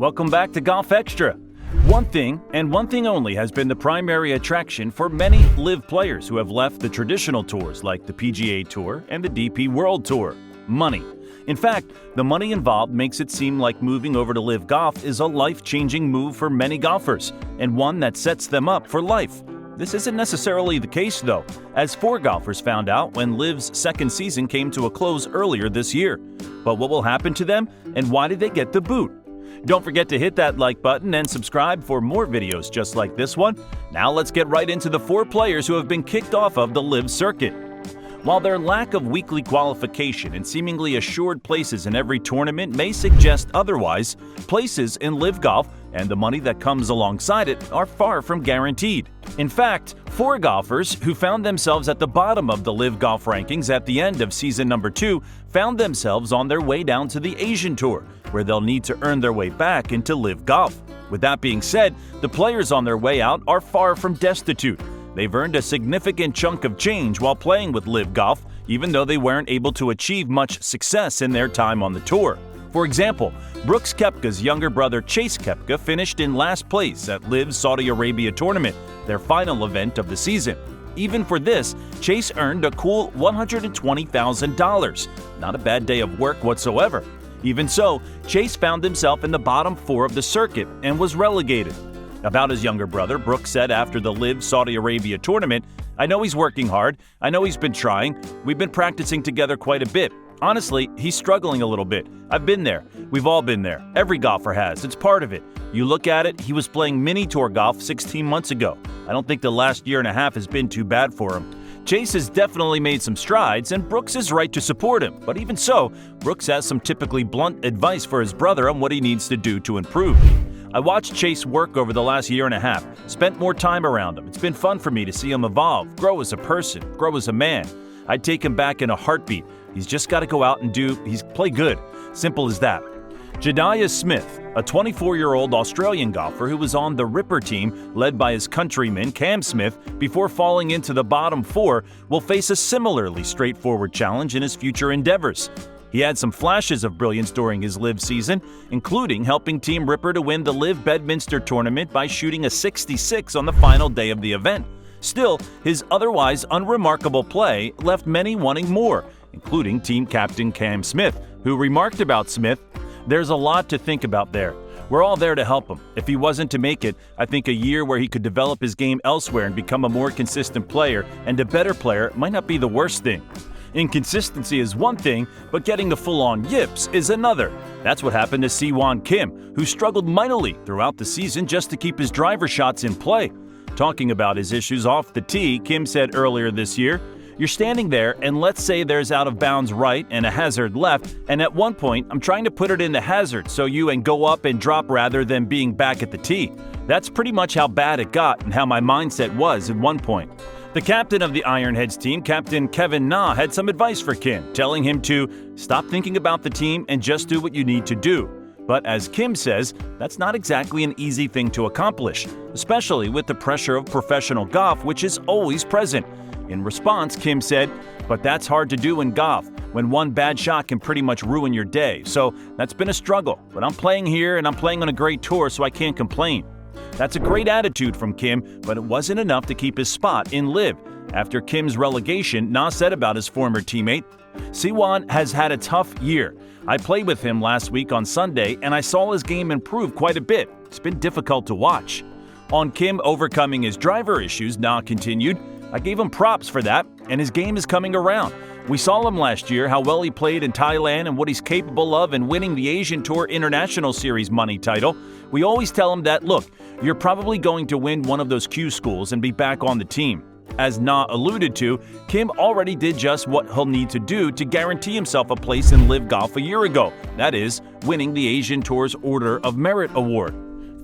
Welcome back to Golf Xtra. One thing, and one thing only, has been the primary attraction for many LIV players who have left the traditional tours like the PGA Tour and the DP World Tour: money. In fact, the money involved makes it seem like moving over to LIV Golf is a life-changing move for many golfers, and one that sets them up for life. This isn't necessarily the case, though, as 4 golfers found out when LIV's second season came to a close earlier this year. But what will happen to them, and why did they get the boot? Don't forget to hit that like button and subscribe for more videos just like this one. Now let's get right into the 4 players who have been kicked off of the LIV circuit. While their lack of weekly qualification and seemingly assured places in every tournament may suggest otherwise, places in LIV Golf and the money that comes alongside it are far from guaranteed. In fact, 4 golfers who found themselves at the bottom of the LIV Golf rankings at the end of season number 2 found themselves on their way down to the Asian Tour, where they'll need to earn their way back into LIV Golf. With that being said, the players on their way out are far from destitute. They've earned a significant chunk of change while playing with LIV Golf, even though they weren't able to achieve much success in their time on the tour. For example, Brooks Koepka's younger brother Chase Koepka finished in last place at LIV's Saudi Arabia tournament, their final event of the season. Even for this, Chase earned a cool $120,000. Not a bad day of work whatsoever. Even so, Chase found himself in the bottom 4 of the circuit and was relegated. About his younger brother, Brooks said after the LIV Saudi Arabia tournament, "I know he's working hard. I know he's been trying. We've been practicing together quite a bit. Honestly, he's struggling a little bit. I've been there. We've all been there. Every golfer has. It's part of it. You look at it, he was playing mini tour golf 16 months ago. I don't think the last year and a half has been too bad for him." Chase has definitely made some strides, and Brooks is right to support him. But even so, Brooks has some typically blunt advice for his brother on what he needs to do to improve. "I watched Chase work over the last year and a half, spent more time around him. It's been fun for me to see him evolve, grow as a person, grow as a man. I'd take him back in a heartbeat. He's just got to go out and play good. Simple as that." Jediah Smith, a 24-year-old Australian golfer who was on the Ripper team led by his countryman Cam Smith before falling into the bottom 4, will face a similarly straightforward challenge in his future endeavors. He had some flashes of brilliance during his LIV season, including helping Team Ripper to win the LIV Bedminster tournament by shooting a 66 on the final day of the event. Still, his otherwise unremarkable play left many wanting more, including team captain Cam Smith, who remarked about Smith, "There's a lot to think about there. We're all there to help him. If he wasn't to make it, I think a year where he could develop his game elsewhere and become a more consistent player and a better player might not be the worst thing." Inconsistency is one thing, but getting the full-on yips is another. That's what happened to Siwon Kim, who struggled mightily throughout the season just to keep his driver shots in play. Talking about his issues off the tee, Kim said earlier this year, "You're standing there, and let's say there's out of bounds right and a hazard left, and at one point I'm trying to put it in the hazard so you and go up and drop rather than being back at the tee. That's pretty much how bad it got and how my mindset was at one point." The captain of the Ironheads team, Captain Kevin Na, had some advice for Kim, telling him to stop thinking about the team and just do what you need to do. But as Kim says, that's not exactly an easy thing to accomplish, especially with the pressure of professional golf, which is always present. In response, Kim said, "But that's hard to do in golf, when one bad shot can pretty much ruin your day. So that's been a struggle, but I'm playing here and I'm playing on a great tour, so I can't complain." That's a great attitude from Kim, but it wasn't enough to keep his spot in LIV. After Kim's relegation, Na said about his former teammate, "Siwon has had a tough year. I played with him last week on Sunday, and I saw his game improve quite a bit. It's been difficult to watch." On Kim overcoming his driver issues, Na continued, "I gave him props for that, and his game is coming around. We saw him last year, how well he played in Thailand and what he's capable of in winning the Asian Tour International Series money title. We always tell him that, look, you're probably going to win one of those Q schools and be back on the team." As Na alluded to, Kim already did just what he'll need to do to guarantee himself a place in LIV Golf a year ago, that is, winning the Asian Tour's Order of Merit Award.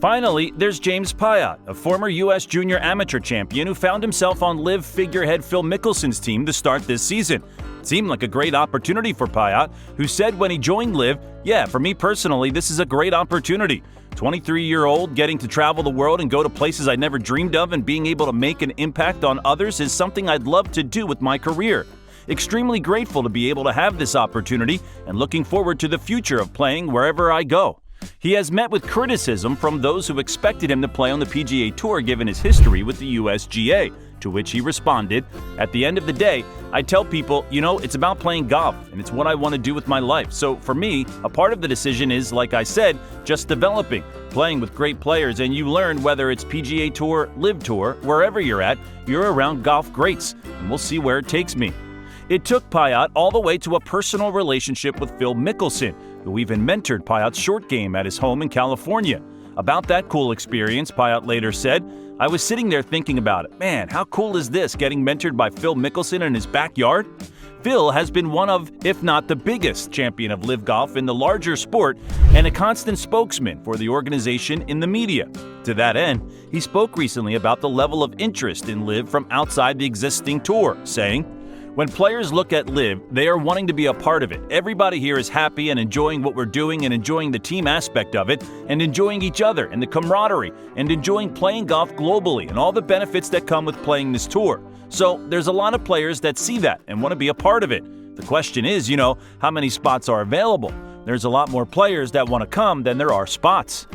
Finally, there's James Piot, a former U.S. Junior Amateur champion who found himself on LIV figurehead Phil Mickelson's team to start this season. It seemed like a great opportunity for Piot, who said when he joined LIV, "Yeah, for me personally, this is a great opportunity. 23-year-old getting to travel the world and go to places I never dreamed of and being able to make an impact on others is something I'd love to do with my career. Extremely grateful to be able to have this opportunity and looking forward to the future of playing wherever I go." He has met with criticism from those who expected him to play on the PGA Tour given his history with the USGA, to which he responded, "At the end of the day, I tell people, it's about playing golf, and it's what I want to do with my life. So for me, a part of the decision is, like I said, just developing, playing with great players, and you learn whether it's PGA Tour, LIV Tour, wherever you're at, you're around golf greats, and we'll see where it takes me." It took Piot all the way to a personal relationship with Phil Mickelson, who even mentored Piot's short game at his home in California. About that cool experience, Piot later said, "I was sitting there thinking about it. Man, how cool is this, getting mentored by Phil Mickelson in his backyard?" Phil has been one of, if not the biggest, champion of LIV Golf in the larger sport and a constant spokesman for the organization in the media. To that end, he spoke recently about the level of interest in LIV from outside the existing tour, saying, "When players look at LIV, they are wanting to be a part of it. Everybody here is happy and enjoying what we're doing and enjoying the team aspect of it and enjoying each other and the camaraderie and enjoying playing golf globally and all the benefits that come with playing this tour. So there's a lot of players that see that and want to be a part of it. The question is, how many spots are available? There's a lot more players that want to come than there are spots."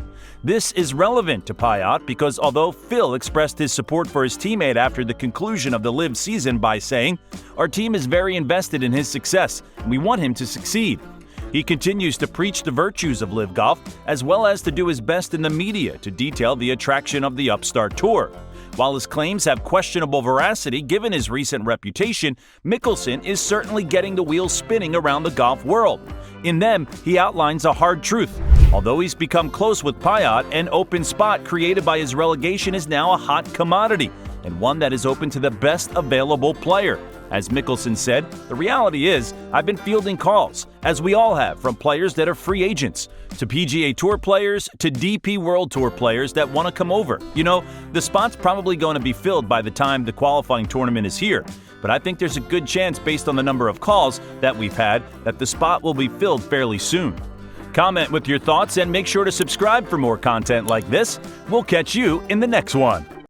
This is relevant to Piot because although Phil expressed his support for his teammate after the conclusion of the LIV season by saying, "Our team is very invested in his success, and we want him to succeed." He continues to preach the virtues of LIV Golf, as well as to do his best in the media to detail the attraction of the upstart tour. While his claims have questionable veracity given his recent reputation, Mickelson is certainly getting the wheels spinning around the golf world. In them, he outlines a hard truth. Although he's become close with Piot, an open spot created by his relegation is now a hot commodity, and one that is open to the best available player. As Mickelson said, "The reality is, I've been fielding calls, as we all have, from players that are free agents, to PGA Tour players, to DP World Tour players that want to come over. The spot's probably going to be filled by the time the qualifying tournament is here, but I think there's a good chance based on the number of calls that we've had that the spot will be filled fairly soon." Comment with your thoughts and make sure to subscribe for more content like this. We'll catch you in the next one.